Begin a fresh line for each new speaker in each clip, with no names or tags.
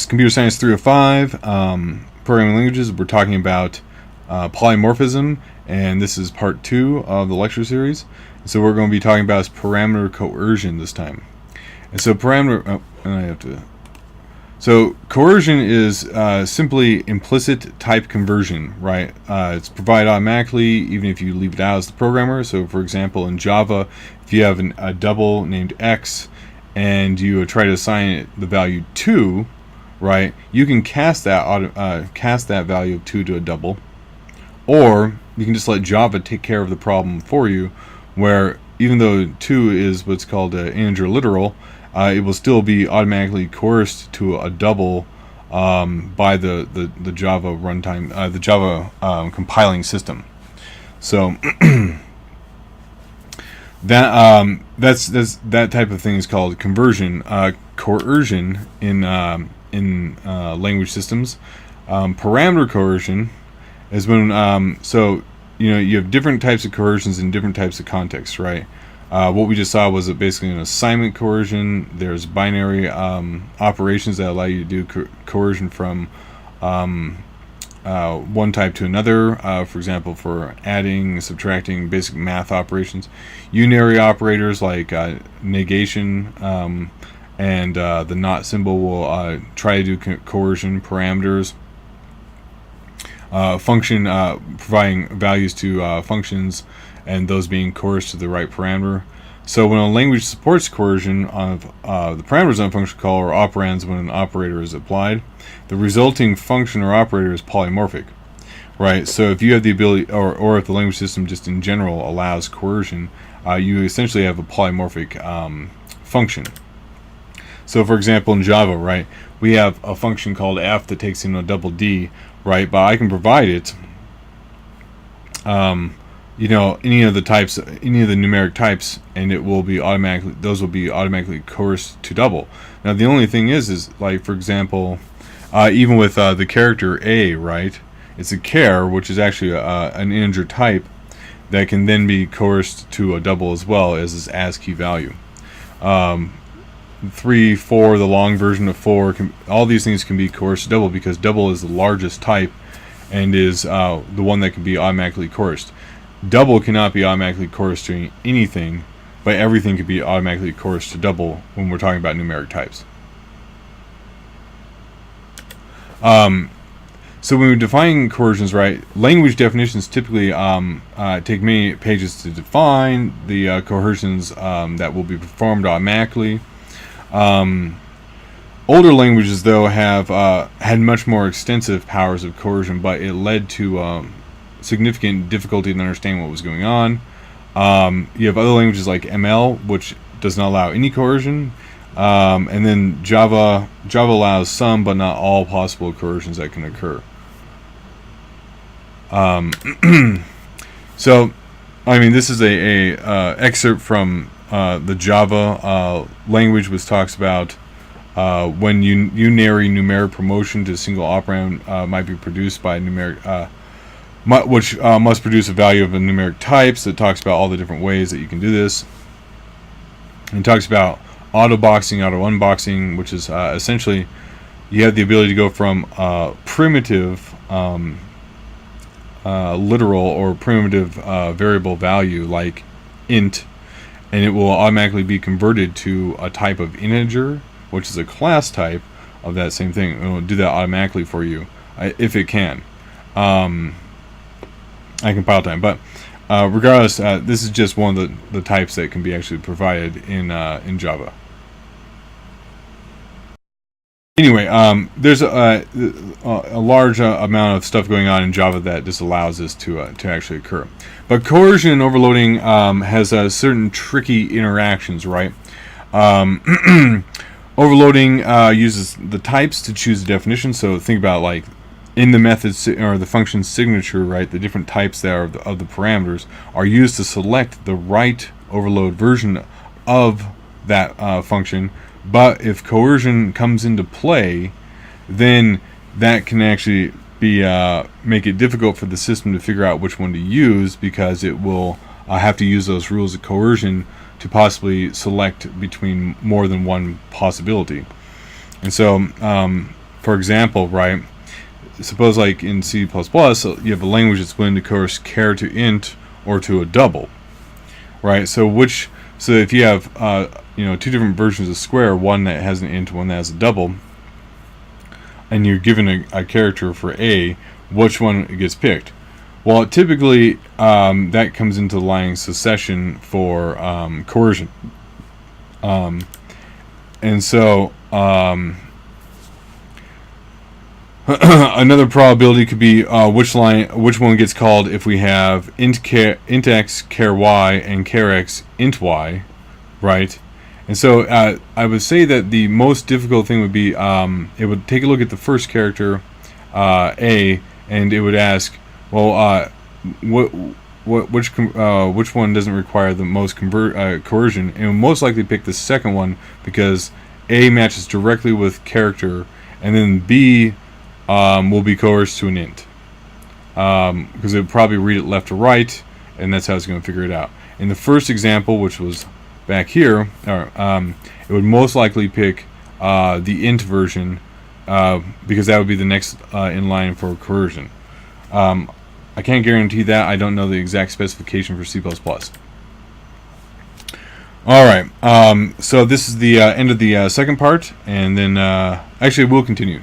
Computer Science 305, programming languages. We're talking about polymorphism, and this is part 2 of the lecture series. So we're going to be talking about parameter coercion this time. And so coercion is simply implicit type conversion, right? It's provided automatically even if you leave it out as the programmer. So for example, in Java, if you have a double named x and you try to assign it the value 2, right, you can cast that value of 2 to a double, or you can just let Java take care of the problem for you, where even though 2 is what's called an integer literal, it will still be automatically coerced to a double by the Java runtime, the Java compiling system. So that type of thing is called conversion. Coercion in language systems. Parameter coercion is when you have different types of coercions in different types of contexts, right? What we just saw was basically an assignment coercion. There's binary operations that allow you to do coercion from one type to another, for example, for adding, subtracting, basic math operations. Unary operators like negation and the not symbol will try to do coercion. Parameters, function providing values to functions, and those being coerced to the right parameter. So when a language supports coercion of the parameters on a function call or operands when an operator is applied, the resulting function or operator is polymorphic, right? So if you have the ability, or if the language system just in general allows coercion, you essentially have a polymorphic function. So for example, in Java, right, we have a function called f that takes in a double d, right? But I can provide it any of the types, any of the numeric types, and it will be automatically, those will be automatically coerced to double. Now the only thing is like, for example, even with the character a, right, it's a char, which is actually an integer type that can then be coerced to a double as well as this ASCII value. 3, 4, the long version of 4, all these things can be coerced to double because double is the largest type and is the one that can be automatically coerced. Double cannot be automatically coerced to anything, but everything can be automatically coerced to double when we're talking about numeric types. So when we're defining coercions, right, language definitions typically take many pages to define the coercions that will be performed automatically. Older languages, though, have had much more extensive powers of coercion, but it led to significant difficulty in understanding what was going on. You have other languages like ML, which does not allow any coercion, and then Java allows some but not all possible coercions that can occur. So, I mean, this is a excerpt from the Java language, which talks about when unary numeric promotion to a single operand might be produced by numeric, which must produce a value of a numeric type. So it talks about all the different ways that you can do this. And it talks about auto-boxing, auto-unboxing, which is essentially you have the ability to go from primitive literal or primitive variable value like int, and it will automatically be converted to a type of integer, which is a class type of that same thing. It will do that automatically for you if it can. I compile time, but regardless, this is just one of the types that can be actually provided in Java. Anyway, there's a large amount of stuff going on in Java that disallows this to actually occur. But coercion and overloading has certain tricky interactions, right? Overloading uses the types to choose the definition. So think about like in the method or the function signature, right? The different types that are of the parameters are used to select the right overload version of that function. But if coercion comes into play, then that can actually be make it difficult for the system to figure out which one to use, because it will have to use those rules of coercion to possibly select between more than one possibility. And so For example, right, suppose like in C++, you have a language that's willing to coerce char to int or to a double, right? So if you have two different versions of square, one that has an int, one that has a double, and you're given a character for A, which one gets picked? Well, typically that comes into the line succession for coercion, and so another probability could be which one gets called if we have int x char y and char x int y, right? And so I would say that the most difficult thing would be it would take a look at the first character A, and it would ask, well, which one doesn't require the most coercion, and it would most likely pick the second one because A matches directly with character, and then B will be coerced to an int because it would probably read it left to right, and that's how it's going to figure it out. In the first example, which was back here, it would most likely pick the int version because that would be the next in line for coercion. I can't guarantee that. I don't know the exact specification for C++. Alright, so this is the end of the second part, and then actually we'll continue.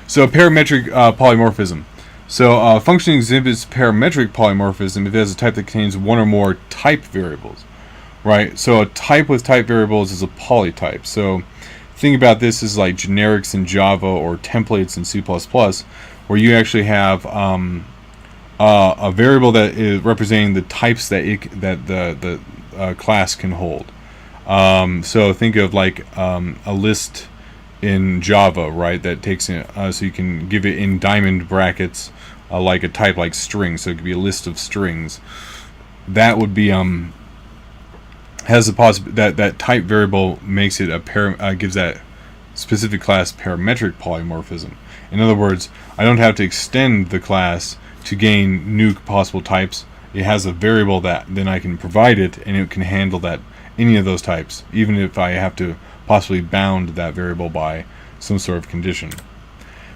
So parametric polymorphism. So a function exhibits parametric polymorphism if it has a type that contains one or more type variables. Right, so a type with type variables is a polytype. So think about this as like generics in Java or templates in C++, where you actually have a variable that is representing the types that the class can hold. So think of like a list in Java, right? That takes in, so you can give it in diamond brackets, like a type like string. So it could be a list of strings. That would be has the possibility that type variable makes it gives that specific class parametric polymorphism. In other words, I don't have to extend the class to gain new possible types. It has a variable that then I can provide it, and it can handle that any of those types, even if I have to possibly bound that variable by some sort of condition.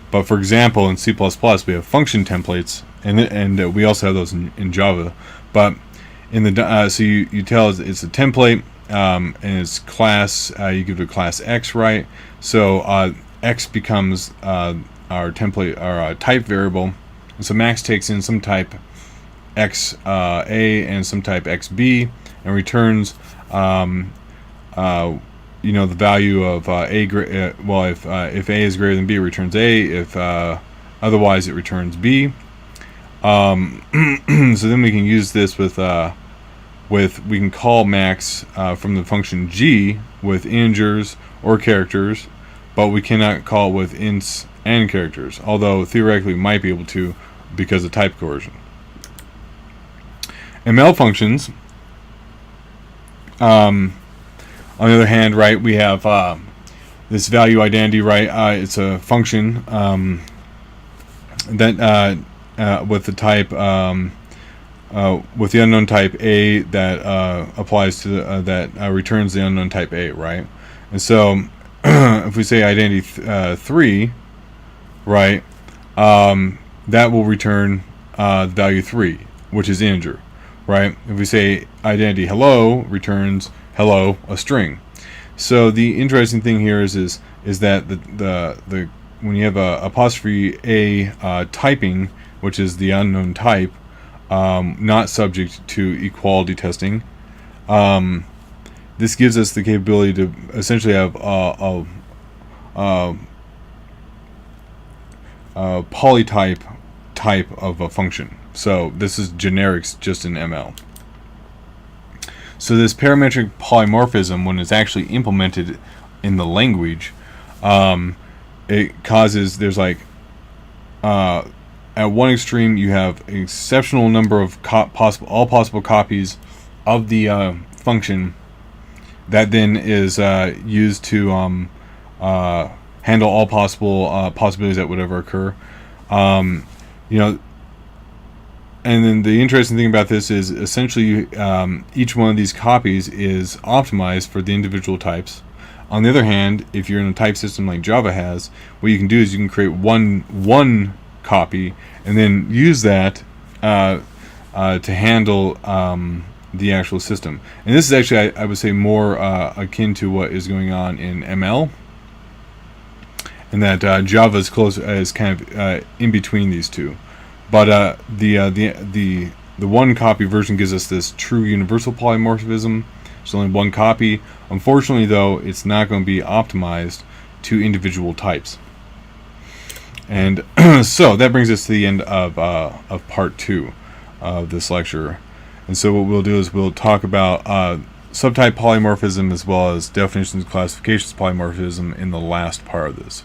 But for example, in C++ we have function templates, and we also have those in Java. But in the so you tell it's a template, and it's class. You give it a class X, right? So X becomes our template, our type variable. And so Max takes in some type X A and some type X B, and returns the value of A. Well, if A is greater than B, it returns A. If otherwise, it returns B. So then we can use this with we can call Max from the function G with integers or characters, but we cannot call it with ints and characters, although theoretically we might be able to because of type coercion. ML functions, on the other hand, right, we have this value identity, right? It's a function that with the type with the unknown type A that applies to that returns the unknown type A, right? And so if we say identity 3, right, that will return the value 3, which is integer, right? If we say identity hello, returns hello, a string. So the interesting thing here is that the when you have a apostrophe A typing, which is the unknown type, not subject to equality testing, this gives us the capability to essentially have a polytype type of a function. So this is generics just in ML. So this parametric polymorphism, when it's actually implemented in the language, it causes, there's like at one extreme you have an exceptional number of all possible copies of the function that then is used to handle all possible possibilities that would ever occur. And then the interesting thing about this is essentially each one of these copies is optimized for the individual types. On the other hand, if you're in a type system like Java has, what you can do is you can create one copy and then use that to handle the actual system. And this is actually, I would say, more akin to what is going on in ML, and that Java is close, is kind of in between these two. But the one copy version gives us this true universal polymorphism. There's only one copy. Unfortunately, though, it's not going to be optimized to individual types. And so that brings us to the end of part 2 of this lecture. And so what we'll do is we'll talk about subtype polymorphism as well as definitions, classifications, polymorphism in the last part of this.